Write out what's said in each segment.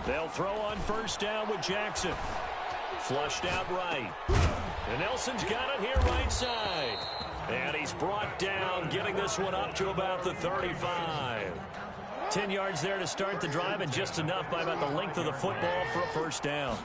They'll throw on first down with Jackson. Flushed out right. And Nelson's got it here right side. And he's brought down, getting this one up to about the 35. 10 yards there to start the drive, and just enough by about the length of the football for a first down.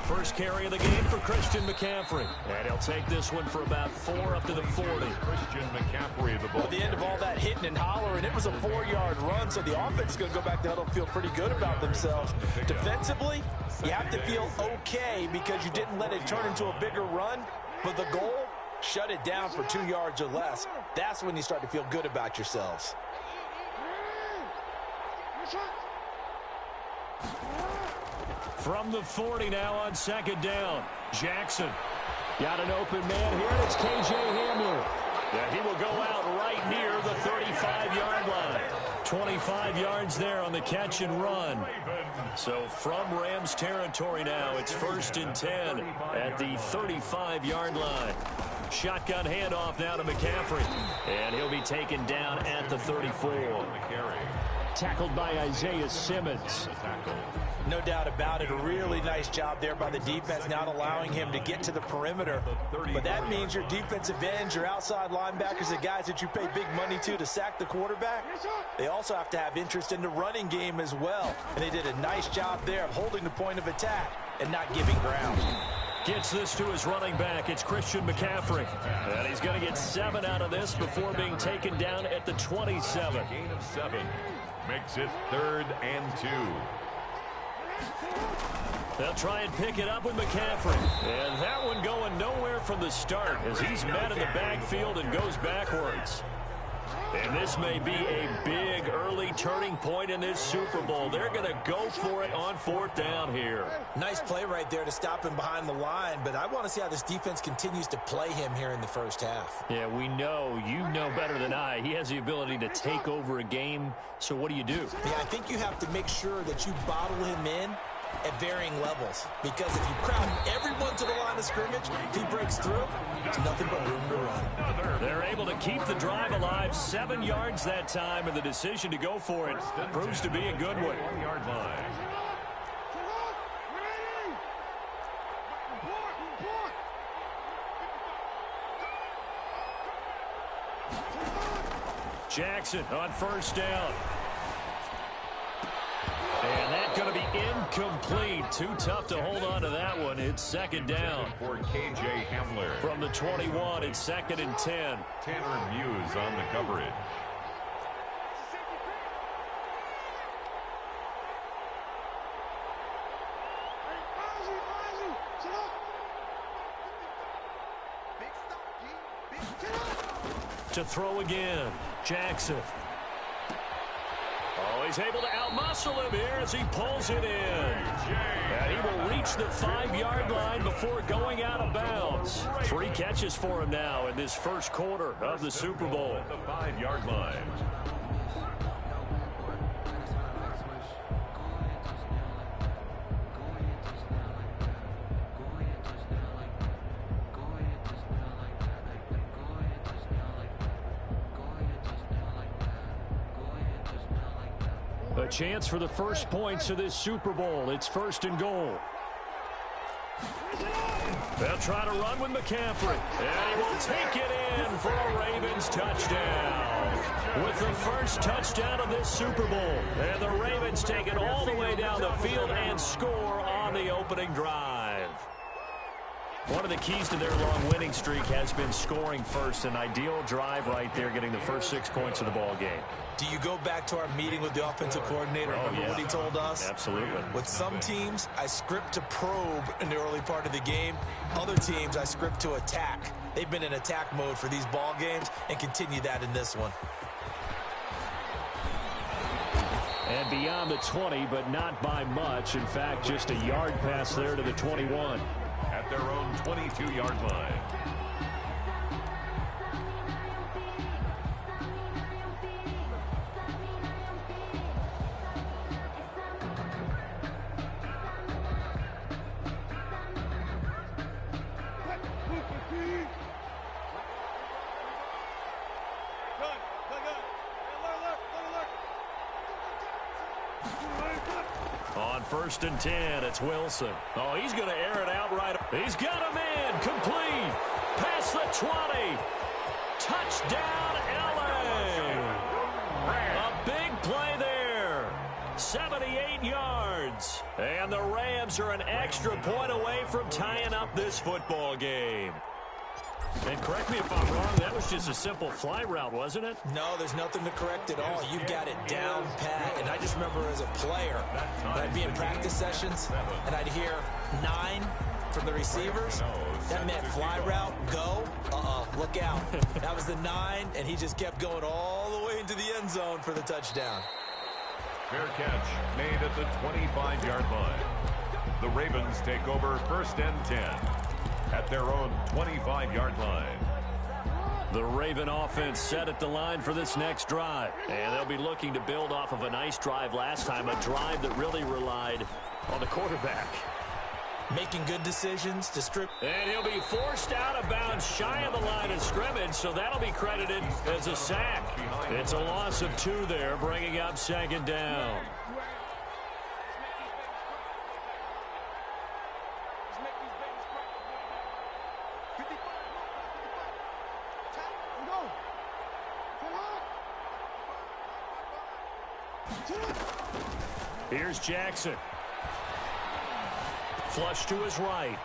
First carry of the game for Christian McCaffrey. And he'll take this one for about 4 up to the 40. Christian McCaffrey, the ball. At the end of all that hitting and hollering, it was a 4-yard run, so the offense is going to go back to huddle and feel pretty good about themselves. Defensively, you have to feel okay because you didn't let it turn into a bigger run, but the goal, shut it down for 2 yards or less. That's when you start to feel good about yourselves. From the 40 now on second down. Jackson got an open man here, and it's K.J. Hamler. Yeah, he will go out right near the 35-yard line. 25 yards there on the catch and run. So from Rams territory now, it's 1st and 10 at the 35-yard line. Shotgun handoff now to McCaffrey. And he'll be taken down at the 34. Tackled by Isaiah Simmons. No doubt about it. A really nice job there by the defense, not allowing him to get to the perimeter. But that means your defensive ends, your outside linebackers, the guys that you pay big money to sack the quarterback, they also have to have interest in the running game as well. And they did a nice job there of holding the point of attack and not giving ground. Gets this to his running back. It's Christian McCaffrey. And he's going to get 7 out of this before being taken down at the 27. Gain of 7 makes it 3rd and 2. They'll try and pick it up with McCaffrey. And that one going nowhere from the start as he's met in the backfield and goes backwards. And this may be a big early turning point in this Super Bowl. They're going to go for it on 4th down here. Nice play right there to stop him behind the line, but I want to see how this defense continues to play him here in the first half. Yeah, we know, you know better than I, he has the ability to take over a game. So what do you do? Yeah, I think you have to make sure that you bottle him in at varying levels, because if you crowd everyone to the line of scrimmage, if he breaks through, it's nothing but room to run. They're able to keep the drive alive, 7 yards that time, and the decision to go for it proves to be a good one. 1-yard line. Jackson on first down. And that's going to be incomplete. Too tough to hold on to that one. It's 2nd down. For K.J. Hamler. From the 21, it's 2nd and 10. Tanner Muse on the coverage. To throw again, Jackson. Oh, he's able to outmuscle him here as he pulls it in. And he will reach the 5-yard line before going out of bounds. 3 catches for him now in this first quarter of the Super Bowl. The 5-yard line. A chance for the first points of this Super Bowl. It's 1st and goal. They'll try to run with McCaffrey. And he will take it in for a Ravens touchdown. With the first touchdown of this Super Bowl. And the Ravens take it all the way down the field and score on the opening drive. One of the keys to their long winning streak has been scoring first. An ideal drive right there, getting the first 6 points of the ball game. Do you go back to our meeting with the offensive coordinator? Remember what he told us? Absolutely. With some teams, I script to probe in the early part of the game. Other teams, I script to attack. They've been in attack mode for these ball games and continue that in this one. And beyond the 20, but not by much. In fact, just a yard pass there to the 21. At their own 22-yard line. first and 10. It's Wilson. Oh, he's going to air it out right. He's got a man. Complete. Past the 20. Touchdown, L.A. A big play there. 78 yards. And the Rams are an extra point away from tying up this football game. And correct me if I'm wrong, that was just a simple fly route, wasn't it? No, there's nothing to correct at all. You've got it down pat. And I just remember as a player, when I'd be in practice sessions, and I'd hear 9 from the receivers. That meant fly route, go, look out. That was the 9, and he just kept going all the way into the end zone for the touchdown. Fair catch made at the 25-yard line. The Ravens take over first and 10 at their own 25-yard line. The Raven offense set at the line for this next drive. And they'll be looking to build off of a nice drive last time, a drive that really relied on the quarterback. Making good decisions to strip. And he'll be forced out of bounds shy of the line of scrimmage, so that'll be credited as a sack. It's a loss of 2 there, bringing up second down. Here's Jackson. Flush to his right.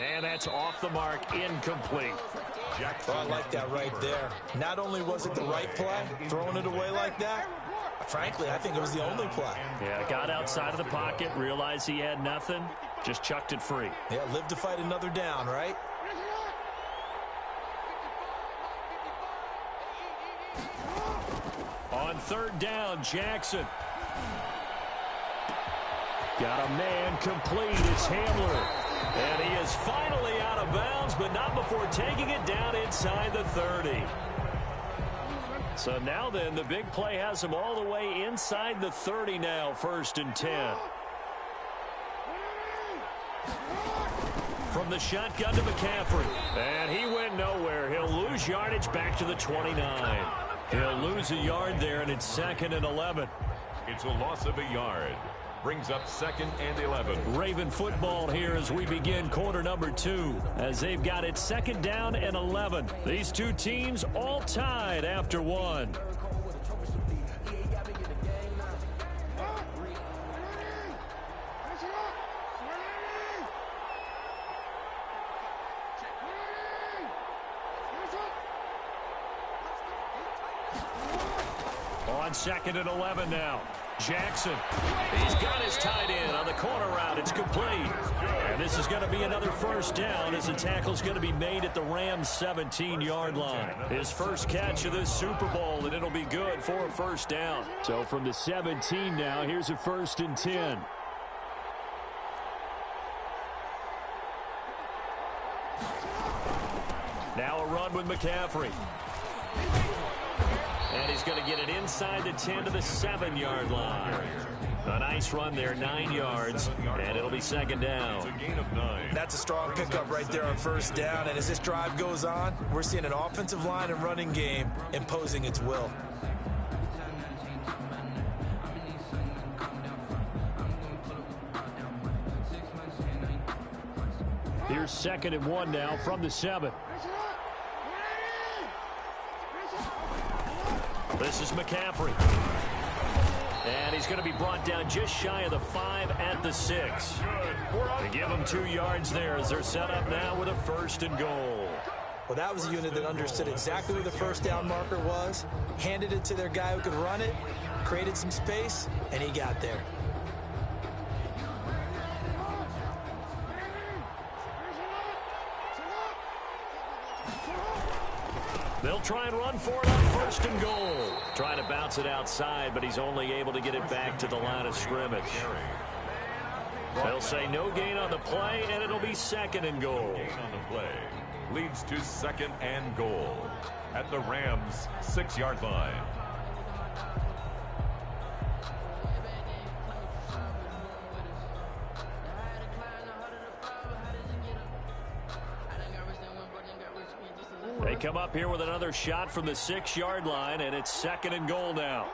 And that's off the mark, incomplete. Well, I like that right there. Not only was it the right play, throwing it away like that, frankly, I think it was the only play. Yeah, got outside of the pocket, realized he had nothing, just chucked it free. Yeah, live to fight another down, right? On third down, Jackson. Got a man complete. It's Hamler. And he is finally out of bounds, but not before taking it down inside the 30. So now then, the big play has him all the way inside the 30 now, first and 10. From the shotgun to McCaffrey. And he went nowhere. He'll lose yardage back to the 29. He'll lose a yard there, and it's second and 11. It's a loss of a yard. Brings up second and 11. Raven football here as we begin quarter number 2, as they've got it second down and 11. These two teams all tied after 1. On second and 11 now. Jackson, he's got his tight end on the corner route. It's complete. And this is going to be another first down as the tackle's going to be made at the Rams' 17-yard line. His first catch of this Super Bowl, and it'll be good for a first down. So from the 17 now, here's a first and 10. Now a run with McCaffrey. And he's going to get it inside the 10 to the 7-yard line. A nice run there, 9 yards, and it'll be second down. That's a strong pickup right there on first down, and as this drive goes on, we're seeing an offensive line and running game imposing its will. Here's second and 1 now from the 7. This is McCaffrey. And he's going to be brought down just shy of the 5 at the 6. They give him 2 yards there as they're set up now with a first and goal. Well, that was a unit that understood exactly where the first down marker was, handed it to their guy who could run it, created some space, and he got there. They'll try and run for it on first and goal. Trying to bounce it outside, but he's only able to get it back to the line of scrimmage. They'll say no gain on the play, and it'll be second and goal. Gain on the play leads to second and goal at the Rams' 6-yard line. They come up here with another shot from the 6-yard line, and it's second and goal now.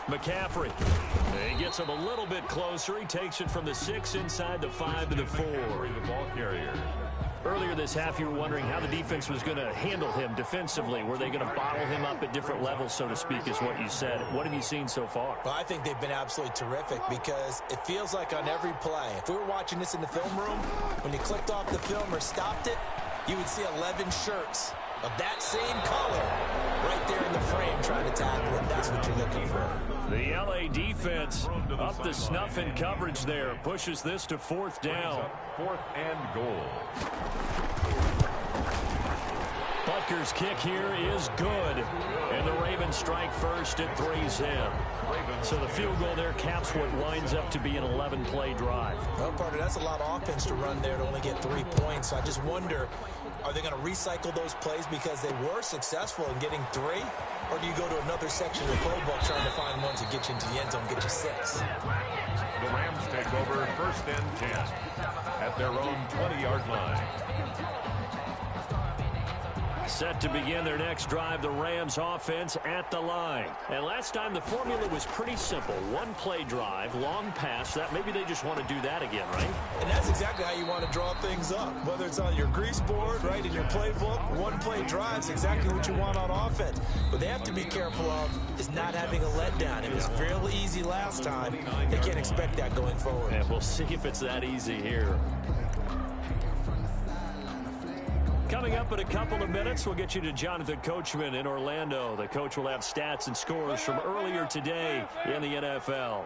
McCaffrey. He gets him a little bit closer. He takes it from the 6 inside the 5 to the 4. The ball carrier. Earlier this half, you were wondering how the defense was going to handle him defensively. Were they going to bottle him up at different levels, so to speak, is what you said. What have you seen so far? Well, I think they've been absolutely terrific because it feels like on every play, if we were watching this in the film room, when you clicked off the film or stopped it, you would see 11 shirts of that same color right there in the frame trying to tackle him. That's what you're looking for. The LA defense up to snuff in coverage there. Pushes this to 4th down. 4th and goal. Butker's kick here is good. And the Ravens strike first at 3-zip. So the field goal there caps what winds up to be an 11-play drive. Well, partner, that's a lot of offense to run there to only get 3 points. So I just wonder, are they going to recycle those plays because they were successful in getting 3? Or do you go to another section of the playbook trying to find ones that get you into the end zone, get you 6? The Rams take over 1st and 10 at their own 20-yard line. Set to begin their next drive, the Rams offense at the line. And last time the formula was pretty simple. 1-play drive, long pass. That maybe they just want to do that again, right? And that's exactly how you want to draw things up. Whether it's on your grease board, right, in your playbook, 1-play drives, exactly what you want on offense. What they have to be careful of is not having a letdown. It was fairly easy last time. They can't expect that going forward. And we'll see if it's that easy here. Coming up in a couple of minutes, we'll get you to Jonathan Coachman in Orlando. The coach will have stats and scores from earlier today in the NFL.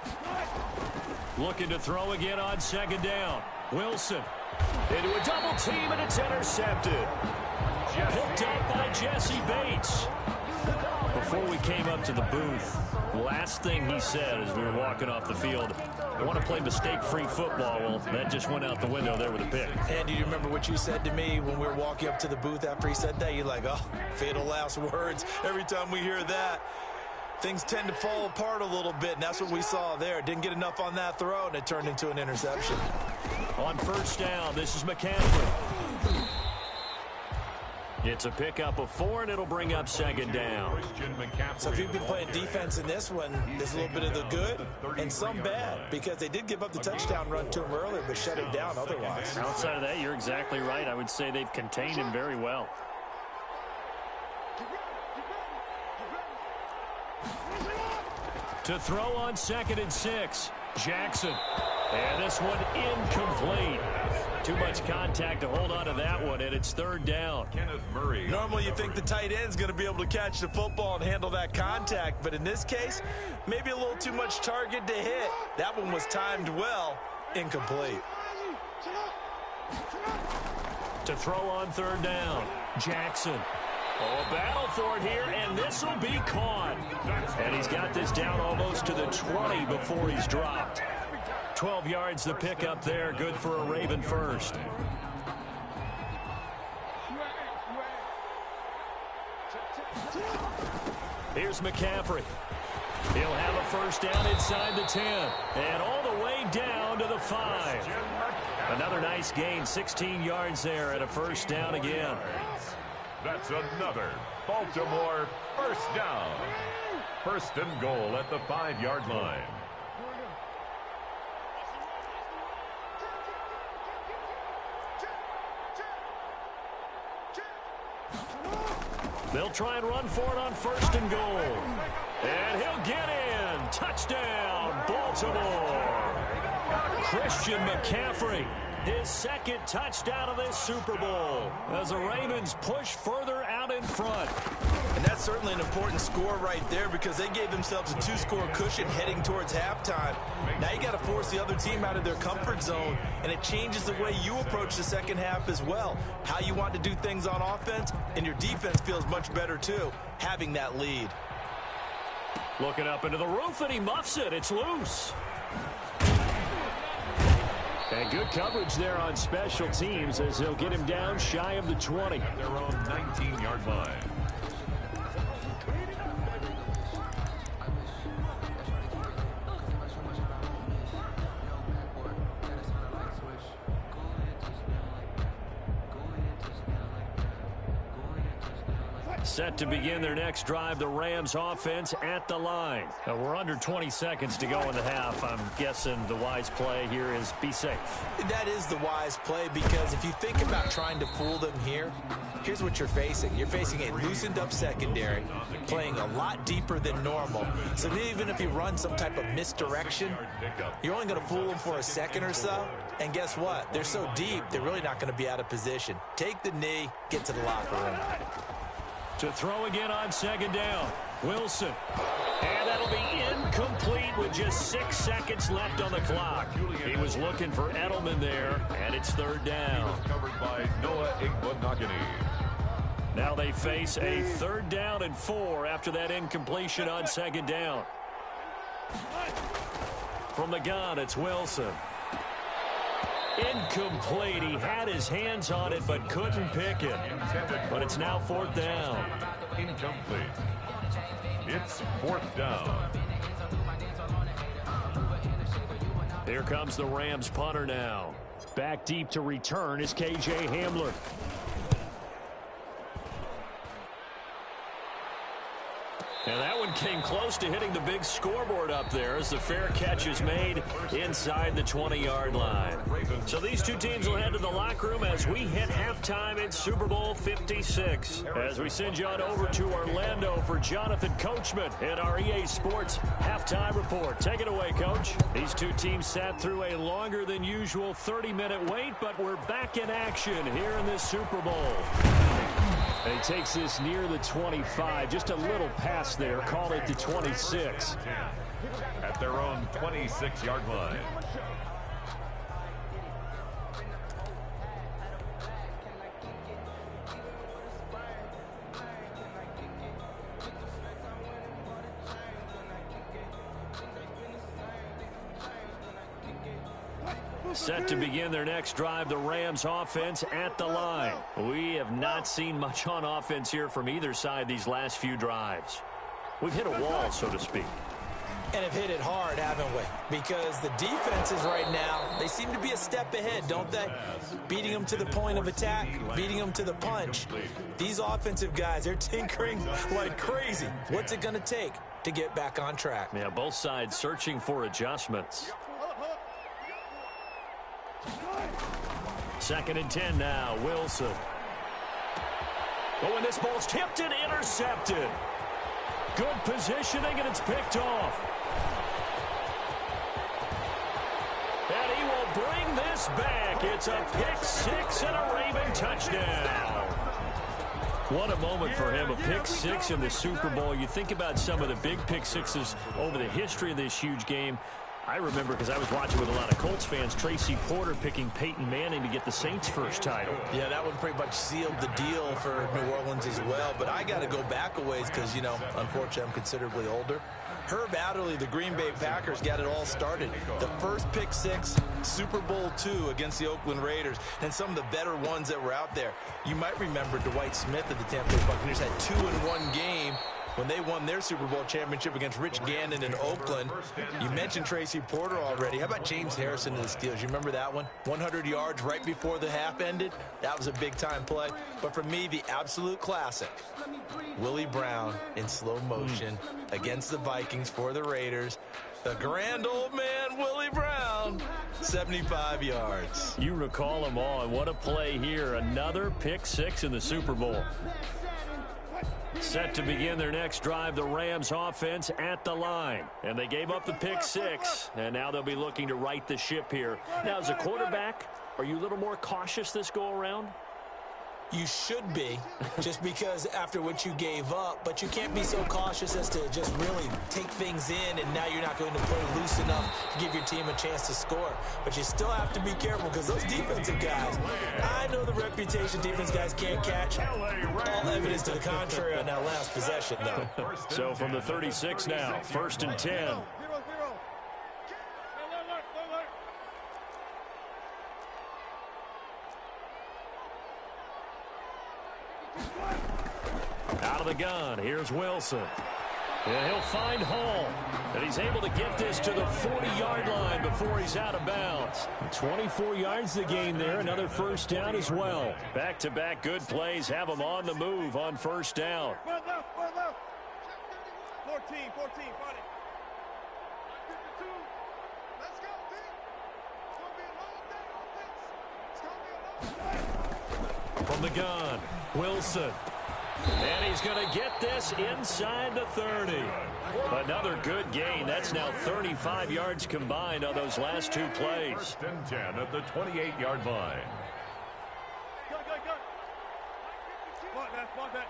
14. Looking to throw again on 2nd down. Wilson into a double team, and it's intercepted. Picked up by Jesse Bates. Before we came up to the booth, last thing he said as we were walking off the field, I want to play mistake-free football. Well, that just went out the window there with a pick. And do you remember what you said to me when we were walking up to the booth after he said that? You're like, oh, fatal last words. Every time we hear that, things tend to fall apart a little bit, and that's what we saw there. Didn't get enough on that throw, and it turned into an interception. On 1st down, this is McCaffrey. It's a pickup of 4, and it'll bring up 2nd down. So if you've been playing defense in this one, there's a little bit of the good and some bad, because they did give up the touchdown run to him earlier, but shut him down otherwise. Outside of that, you're exactly right. I would say they've contained him very well. To throw on 2nd and 6, Jackson. And this one incomplete. Too much contact to hold on to that one, and it's 3rd down. Kenneth Murray. Normally you think the tight end's going to be able to catch the football and handle that contact, but in this case, maybe a little too much target to hit. That one was timed well, incomplete. To throw on 3rd down, Jackson. Oh, battle for it here, and this will be caught. And he's got this down almost to the 20 before he's dropped. 12 yards the pickup there, good for a Raven first. Here's McCaffrey. He'll have a 1st down inside the 10, and all the way down to the 5. Another nice gain, 16 yards there, and a 1st down again. That's another Baltimore 1st down. 1st and goal at the 5-yard line. They'll try and run for it on 1st and goal. And he'll get in. Touchdown, Baltimore. Christian McCaffrey, his 2nd touchdown of this Super Bowl as the Ravens push further out in front. And that's certainly an important score right there because they gave themselves a 2-score cushion heading towards halftime. Now you got to force the other team out of their comfort zone, and it changes the way you approach the second half as well. How you want to do things on offense, and your defense feels much better too, having that lead. Looking up into the roof, and he muffs it. It's loose. And good coverage there on special teams as they'll get him down shy of the 20. At their own 19-yard line. Set to begin their next drive, the Rams offense at the line. We're under 20 seconds to go in the half. I'm guessing the wise play here is be safe. That is the wise play, because if you think about trying to fool them here, here's what you're facing. You're facing a loosened up secondary, playing a lot deeper than normal. So even if you run some type of misdirection, you're only going to fool them for a second or so. And guess what? They're so deep, they're really not going to be out of position. Take the knee, get to the locker room. To throw again on second down, Wilson. And that'll be incomplete with just 6 seconds left on the clock. He was looking for Edelman there, and it's third down. Covered by Noah Igbenogany. Now they face a 3rd down and 4 after that incompletion on second down. From the gun, it's Wilson. Incomplete. He had his hands on it but couldn't pick it. But it's now 4th down. Incomplete. It's 4th down. Here comes the Rams punter now. Back deep to return is KJ Hamler. And that one came close to hitting the big scoreboard up there as the fair catch is made inside the 20-yard line. So these two teams will head to the locker room as we hit halftime in Super Bowl 56. As we send you on over to Orlando for Jonathan Coachman in our EA Sports halftime report. Take it away, Coach. These two teams sat through a longer than usual 30-minute wait, but we're back in action here in this Super Bowl. And he takes this near the 25, just a little pass there, call it the 26. At their own 26-yard line. Set to begin their next drive, the Rams offense at the line. We have not seen much on offense here from either side these last few drives. We've hit a wall, so to speak. And have hit it hard, haven't we? Because the defenses right now, they seem to be a step ahead, don't they? Beating them to the point of attack, beating them to the punch. These offensive guys, they're tinkering like crazy. What's it going to take to get back on track? Yeah, both sides searching for adjustments. 2nd and 10 now, Wilson. Oh, and this ball's tipped and intercepted. Good positioning, and it's picked off. And he will bring this back. It's a pick six and a Raven touchdown. What a moment for him, a pick six in the Super Bowl. You think about some of the big pick sixes over the history of this huge game. I remember, because I was watching with a lot of Colts fans, Tracy Porter picking Peyton Manning to get the Saints' first title. Yeah, that one pretty much sealed the deal for New Orleans as well. But I got to go back a ways because, you know, unfortunately I'm considerably older. Herb Adderley, the Green Bay Packers, got it all started. The first pick six, Super Bowl II against the Oakland Raiders, and some of the better ones that were out there. You might remember Dwight Smith of the Tampa Bay Buccaneers had 2 in one game when they won their Super Bowl championship against Rich Gannon in Oakland. You mentioned Tracy Porter already. How about James Harrison of the Steelers? You remember that one? 100 yards right before the half ended. That was a big-time play. But for me, the absolute classic, Willie Brown in slow motion against the Vikings for the Raiders. The grand old man, Willie Brown, 75 yards. You recall them all, and what a play here. Another pick six in the Super Bowl. Set to begin their next drive, the Rams offense at the line. And they gave up the pick six, and now they'll be looking to right the ship here. Now, as a quarterback, are you a little more cautious this go-around? You should be, just because after what you gave up, but you can't be so cautious as to just really take things in, and now you're not going to play loose enough to give your team a chance to score. But you still have to be careful, because those defensive guys, I know the reputation defense guys can't catch. All evidence to the contrary on that last possession, though. So from the 36 now, 1st and 10. Out of the gun, here's Wilson. And he'll find Hall. And he's able to get this to the 40-yard line before he's out of bounds. 24 yards the gain there. Another first down as well. Back-to-back good plays have him on the move on first down. 14, 14, buddy. Let's go, D. It's going to be a long day offense. From the gun, Wilson. And he's going to get this inside the 30. Another good gain. That's now 35 yards combined on those last two plays. First and 10 at the 28-yard line. Go. Block that.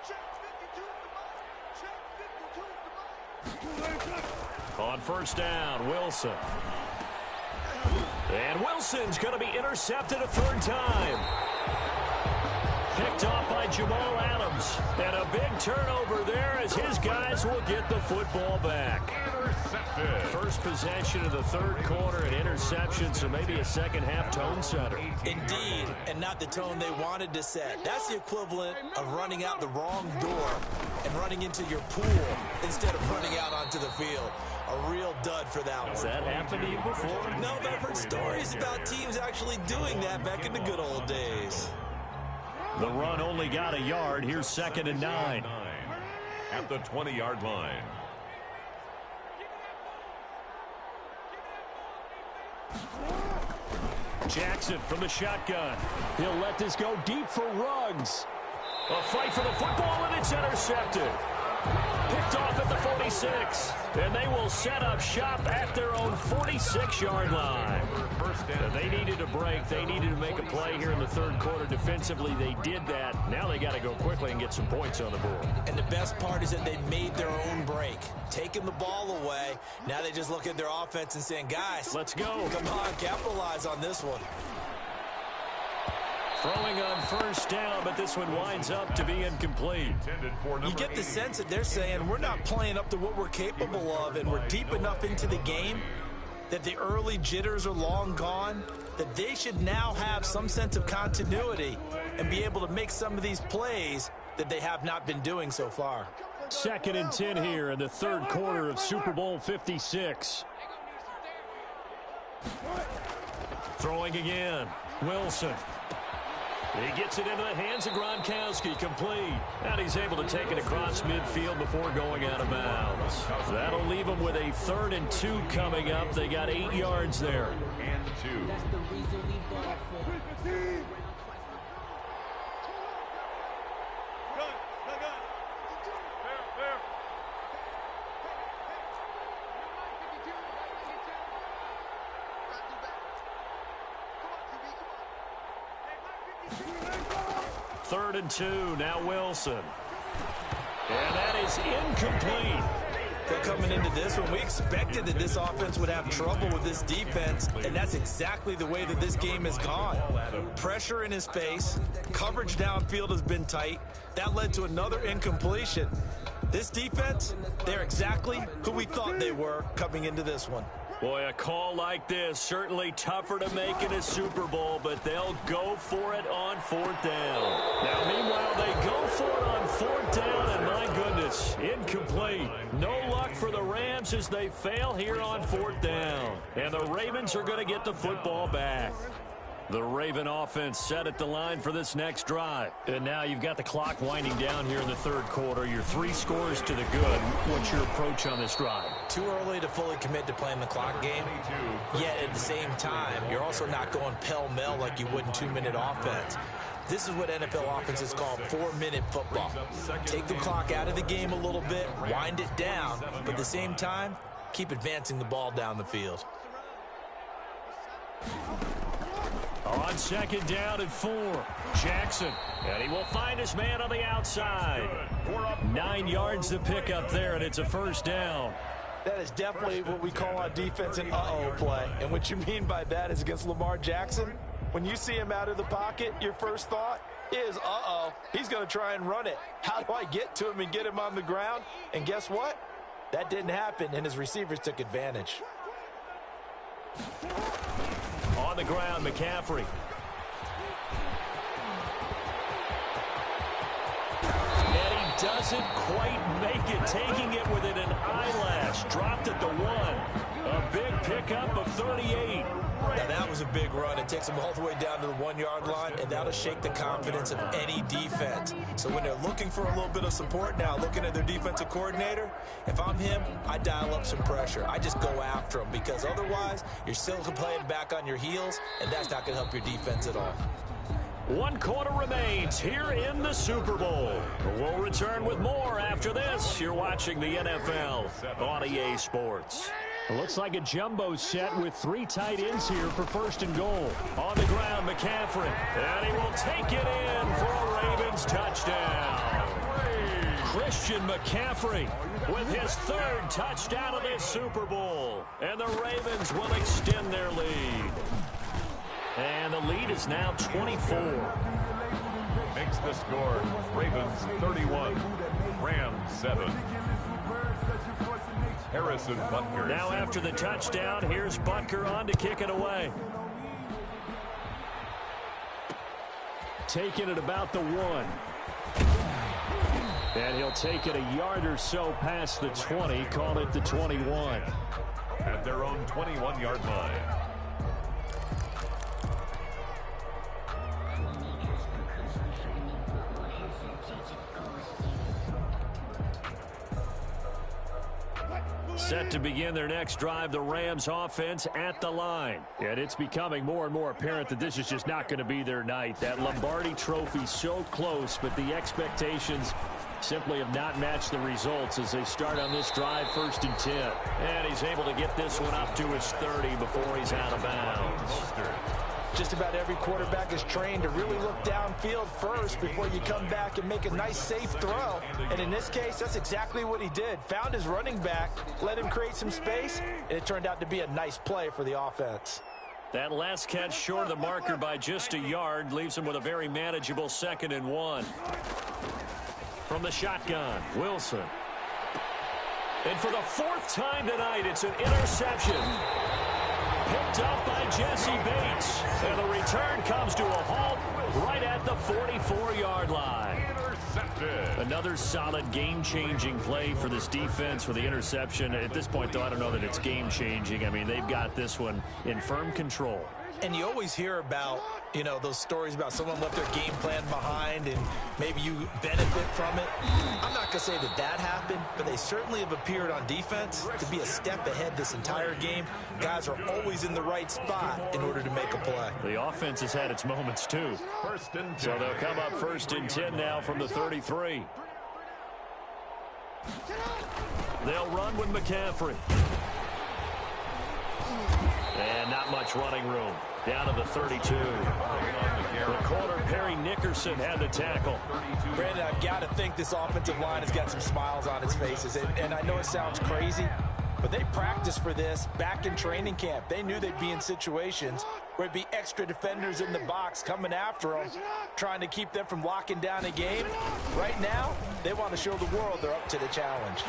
Check 52 at the ball. On first down, Wilson. And Wilson's going to be intercepted a third time. Picked off by Jamal Adams. And a big turnover there as his guys will get the football back. Intercepted. First possession of the third quarter, an interception, so maybe a second-half tone setter. Indeed, and not the tone they wanted to set. That's the equivalent of running out the wrong door and running into your pool instead of running out onto the field. A real dud for that one. Has that happened to you before? No, but I've heard stories about teams actually doing that back in the good old days. The run only got a yard. Here's 2nd and 9. At the 20-yard line. Jackson from the shotgun. He'll let this go deep for Ruggs. A fight for the football, and it's intercepted. Picked off at the 46. And they will set up shop at their own 46-yard line. And they needed a break. They needed to make a play here in the third quarter. Defensively, they did that. Now they got to go quickly and get some points on the board. And the best part is that they made their own break. Taking the ball away. Now they just look at their offense and saying, guys, let's go. Come on, capitalize on this one. Throwing on first down, but this one winds up to be incomplete. You get the sense that they're saying we're not playing up to what we're capable of, and we're deep enough into the game that the early jitters are long gone, that they should now have some sense of continuity and be able to make some of these plays that they have not been doing so far. 2nd and 10 here in the third quarter of Super Bowl 56. Throwing again, Wilson. He gets it into the hands of Gronkowski, complete. And he's able to take it across midfield before going out of bounds. That'll leave them with a 3rd and 2 coming up. They got 8 yards there. And 2. That's the reason we bought for. Third and 2, now Wilson. And that is incomplete. But coming into this one, we expected that this offense would have trouble with this defense, and that's exactly the way that this game has gone. Pressure in his face, coverage downfield has been tight. That led to another incompletion. This defense, they're exactly who we thought they were coming into this one. Boy, a call like this, certainly tougher to make in a Super Bowl, but they'll go for it on 4th down. Now, meanwhile, they go for it on 4th down, and my goodness, incomplete. No luck for the Rams as they fail here on 4th down. And the Ravens are going to get the football back. The Raven offense set at the line for this next drive. And now you've got the clock winding down here in the third quarter. You're 3 scores to the good. What's your approach on this drive? Too early to fully commit to playing the clock game. Yet at the same time, you're also not going pell-mell like you would in 2-minute offense. This is what NFL offenses call 4-minute football. Take the clock out of the game a little bit, wind it down, but at the same time, keep advancing the ball down the field. On 2nd down and 4, Jackson. And he will find his man on the outside. 9 yards to pick up there, and it's a first down. That is definitely what we call on defense an uh-oh play. And what you mean by that is against Lamar Jackson, when you see him out of the pocket, your first thought is, uh-oh, he's going to try and run it. How do I get to him and get him on the ground? And guess what? That didn't happen, and his receivers took advantage. On the ground, McCaffrey. doesn't quite make it, taking it within an eyelash. Dropped at the 1. A big pickup of 38. Now that was a big run. It takes them all the way down to the 1-yard line, and that'll shake the confidence of any defense. So when they're looking for a little bit of support now, looking at their defensive coordinator, if I'm him, I dial up some pressure. I just go after them, because otherwise you're still playing back on your heels, and that's not going to help your defense at all. 1 quarter remains here in the Super Bowl. We'll return with more after this. You're watching the NFL on EA Sports. It looks like a jumbo set with 3 tight ends here for 1st and goal. On the ground, McCaffrey. And he will take it in for a Ravens touchdown. Christian McCaffrey with his 3rd touchdown of this Super Bowl. And the Ravens will extend their lead. And the lead is now 24. Makes the score Ravens 31, Rams 7. Harrison Butker. Now after the touchdown, here's Butker on to kick it away. Taking it about the 1. And he'll take it a yard or so past the 20, call it the 21. At their own 21-yard line. Set to begin their next drive, the Rams offense at the line. And it's becoming more and more apparent that this is just not going to be their night. That Lombardi trophy so close, but the expectations simply have not matched the results as they start on this drive, 1st and 10. And he's able to get this one up to his 30 before he's out of bounds. Just about every quarterback is trained to really look downfield first before you come back and make a nice, safe throw. And in this case, that's exactly what he did. Found his running back, let him create some space, and it turned out to be a nice play for the offense. That last catch short of the marker by just a yard leaves him with a very manageable 2nd and 1. From the shotgun, Wilson. And for the 4th time tonight, it's an interception. Picked up by Jesse Bates. And the return comes to a halt right at the 44-yard line. Intercepted. Another solid game-changing play for this defense with the interception. At this point, though, I don't know that it's game-changing. I mean, they've got this one in firm control. And you always hear about, those stories about someone left their game plan behind and maybe you benefit from it. I'm not going to say that happened, but they certainly have appeared on defense to be a step ahead this entire game. Guys are always in the right spot in order to make a play. The offense has had its moments, too. So they'll come up 1st and 10 now from the 33. They'll run with McCaffrey. And not much running room. Down to the 32. The corner, Perry Nickerson, had the tackle. Brandon, I've got to think this offensive line has got some smiles on its faces. And I know it sounds crazy, but they practiced for this back in training camp. They knew they'd be in situations where it'd be extra defenders in the box coming after them, trying to keep them from locking down a game. Right now, they want to show the world they're up to the challenge.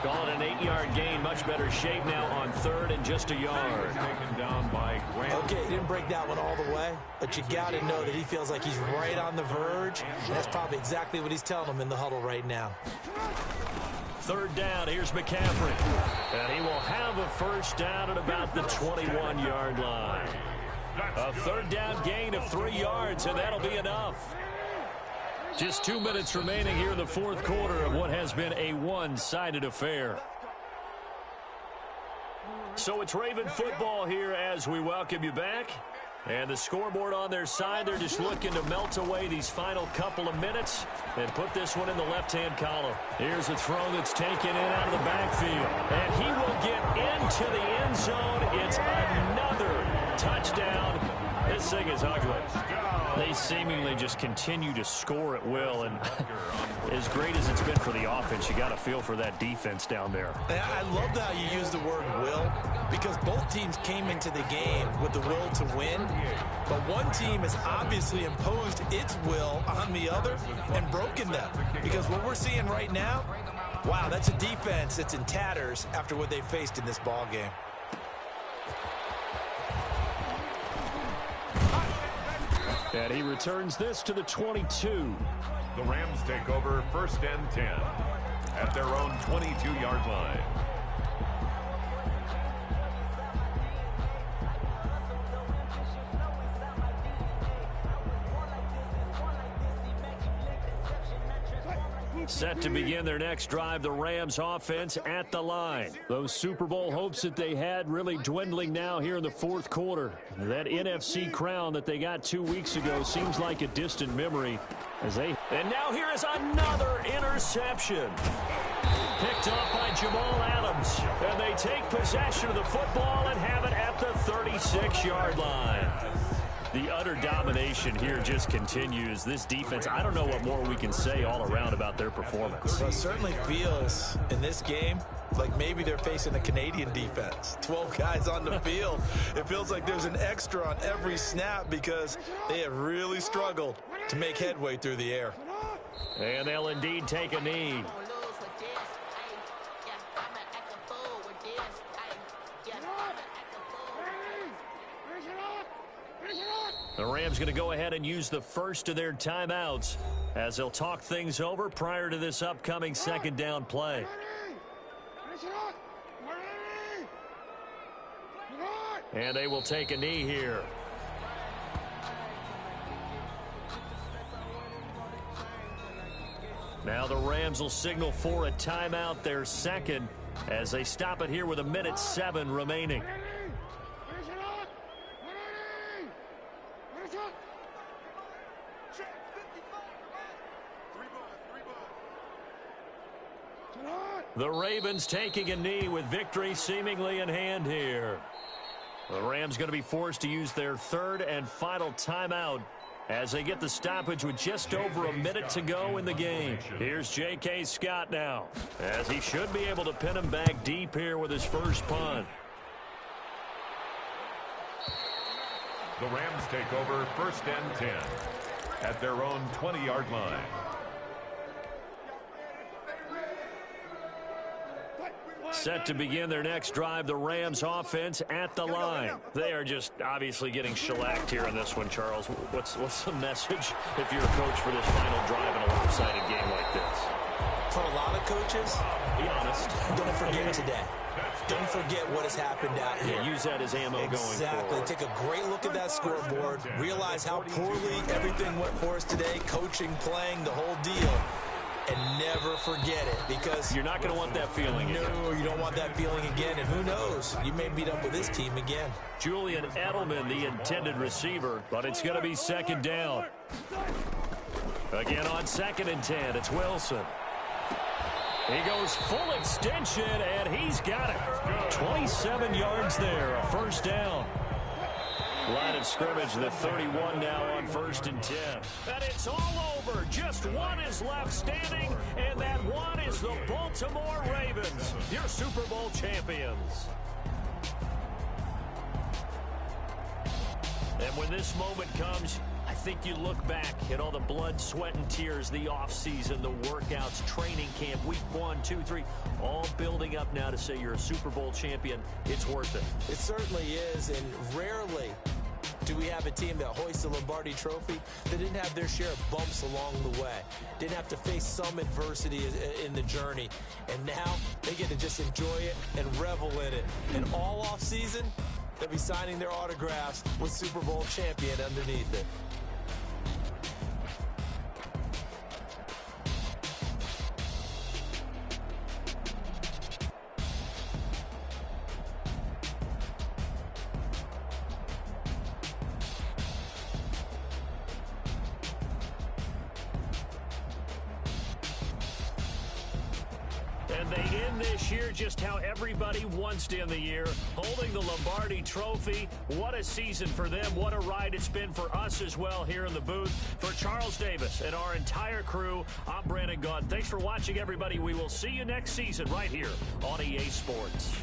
Call it an 8-yard gain. Much better shape now on 3rd and just a yard. Taken down by Grant. Okay, he didn't break that one all the way, but you got to know that he feels like he's right on the verge, and that's probably exactly what he's telling them in the huddle right now. 3rd down, here's McCaffrey. And he will have a 1st down at about the 21-yard line. A 3rd down gain of 3 yards, and that'll be enough. Just 2 minutes remaining here in the 4th quarter of what has been a one-sided affair. So it's Raven football here as we welcome you back. And the scoreboard on their side, they're just looking to melt away these final couple of minutes and put this one in the left-hand column. Here's a throw that's taken in out of the backfield. And he will get into the end zone. It's another touchdown. This thing is ugly. They seemingly just continue to score at will, and as great as it's been for the offense, you got to feel for that defense down there. I love how you use the word will, because both teams came into the game with the will to win, but one team has obviously imposed its will on the other and broken them, because what we're seeing right now, wow, that's a defense that's in tatters after what they faced in this ball game. And he returns this to the 22. The Rams take over 1st and 10 at their own 22-yard line. Set to begin their next drive, the Rams offense at the line. Those Super Bowl hopes that they had really dwindling now here in the fourth quarter. That NFC crown that they got 2 weeks ago seems like a distant memory. And now here is another interception. Picked up by Jamal Adams. And they take possession of the football and have it at the 36-yard line. The utter domination here just continues. This defense, I don't know what more we can say all around about their performance. Well, it certainly feels in this game like maybe they're facing a Canadian defense. 12 guys on the field. It feels like there's an extra on every snap because they have really struggled to make headway through the air. And they'll indeed take a knee. The Rams going to go ahead and use the first of their timeouts as they'll talk things over prior to this upcoming second down play. And they will take a knee here. Now the Rams will signal for a timeout, their second, as they stop it here with 1:07 remaining. The Ravens taking a knee with victory seemingly in hand here. The Rams going to be forced to use their third and final timeout as they get the stoppage with just over a minute to go in the game. Here's J.K. Scott now, as he should be able to pin him back deep here with his first punt. The Rams take over 1st and 10 at their own 20-yard line. Set to begin their next drive, the Rams offense at the line. They are just obviously getting shellacked here in this one, Charles. What's the message if you're a coach for this final drive in a lopsided game like this? For a lot of coaches, Be honest. don't forget today. Don't forget what has happened out here. Yeah, use that as ammo going forward. Exactly. Take a great look at that scoreboard. Realize how poorly everything went for us today. Coaching, playing, the whole deal. And never forget it, because you're not going to want that feeling again. No, you don't want that feeling again. And who knows? You may meet up with this team again. Julian Edelman, the intended receiver, but it's going to be second down. Again on 2nd and 10, it's Wilson. He goes full extension, and he's got it. 27 yards there, a first down. Line of scrimmage, the 31 now on 1st and 10. And it's all over. Just one is left standing, and that one is the Baltimore Ravens, your Super Bowl champions. And when this moment comes, I think you look back at all the blood, sweat, and tears, the offseason, the workouts, training camp, week 1, 2, 3, all building up now to say you're a Super Bowl champion. It's worth it. It certainly is, and rarely do we have a team that hoists the Lombardi Trophy that didn't have their share of bumps along the way, didn't have to face some adversity in the journey, and now they get to just enjoy it and revel in it. And all offseason, they'll be signing their autographs with Super Bowl champion underneath it. And they end this year just how everybody wants to end the year, holding the Lombardi Trophy. What a season for them. What a ride it's been for us as well here in the booth. For Charles Davis and our entire crew, I'm Brandon Gaudin. Thanks for watching, everybody. We will see you next season right here on EA Sports.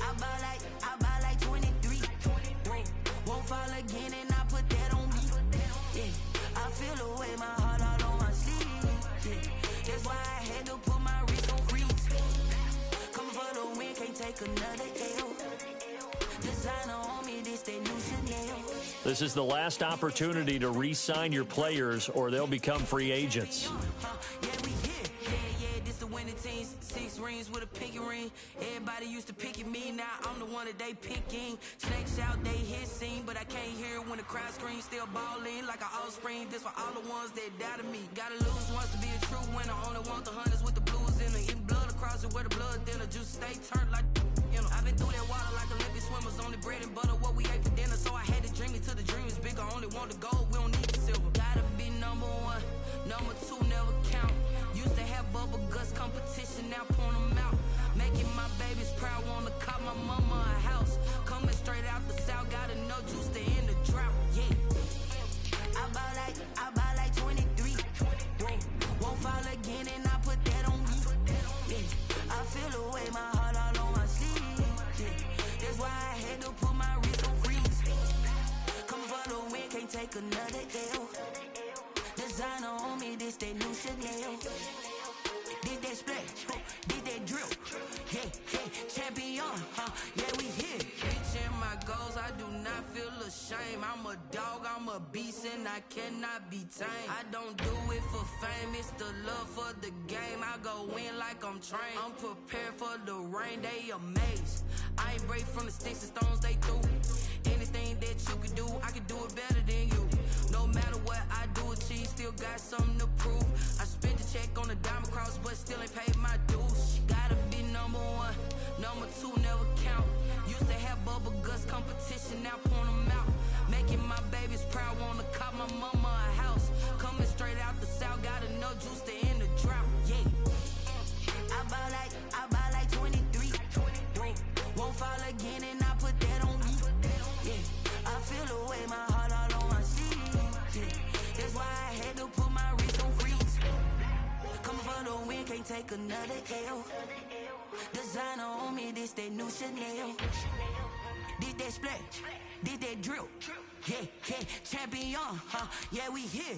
I buy like 23. Won't fall again and I put that on me. Yeah, I feel the way my heart all on my sleeve. Yeah, that's why I had to put my wrist on freeze. Coming for the win, can't take another L. Designer on me, this that new Chanel. This is the last opportunity to re-sign your players or they'll become free agents. Yeah, we here. Yeah, this the winning team. 6 rings with a pinky ring. Everybody used to pick at me, now I'm the one that they picking. Snakes out, they hit scene, but I can't hear it when the crowd screams. Still balling like an offspring. This for all the ones that doubted me. Gotta lose once to be a true winner. Only want the hunters with the blues in it. Eating blood across it where the blood thinner. Juice stay turned like, you know. I've been through that water like Olympic swimmers. Only bread and butter, what we ate for dinner. So I had to dream it till the dream is bigger. Only want the gold, we don't need the silver. Gotta be number 1, number 2 never count. Used to have bubble guts competition, now point them out. Making my babies proud, wanna cop my mama a house. Coming straight out the south, gotta know juice to end the drought. Yeah, I buy like 23. Won't fall again and I put that on me. Yeah, I feel the way my heart all on my sleeve. Yeah, that's why I had to put my wrist on freeze. Coming for the win, can't take another L. Designer on me, this that new Chanel. Did that splash, did that drill. Yeah, champion, yeah, we here. Reaching my goals, I do not feel ashamed. I'm a dog, I'm a beast, and I cannot be tamed. I don't do it for fame, it's the love for the game. I go in like I'm trained. I'm prepared for the rain, they amazed. I ain't break from the sticks and stones they threw. Anything that you can do, I can do it better than you. No matter what I do, achieve, still got something to prove. I spent the check on the diamond cross, but still ain't paid my dues. Gotta be number 1, number 2 never count. Used to have bubble guts competition, now point them out. Making my babies proud, wanna cop my mama a house. Coming straight out the south, gotta know juice to end the drought. Yeah, I buy like 23. Won't fall again and I put that on me. Yeah, I feel the way my heart all on my sleeve. Yeah, that's why I had to put my wrist on freeze. Coming for the win, can't take another L. Designer on me, this that new Chanel. Did that splash, did that drill. Yeah, champion, yeah, we here.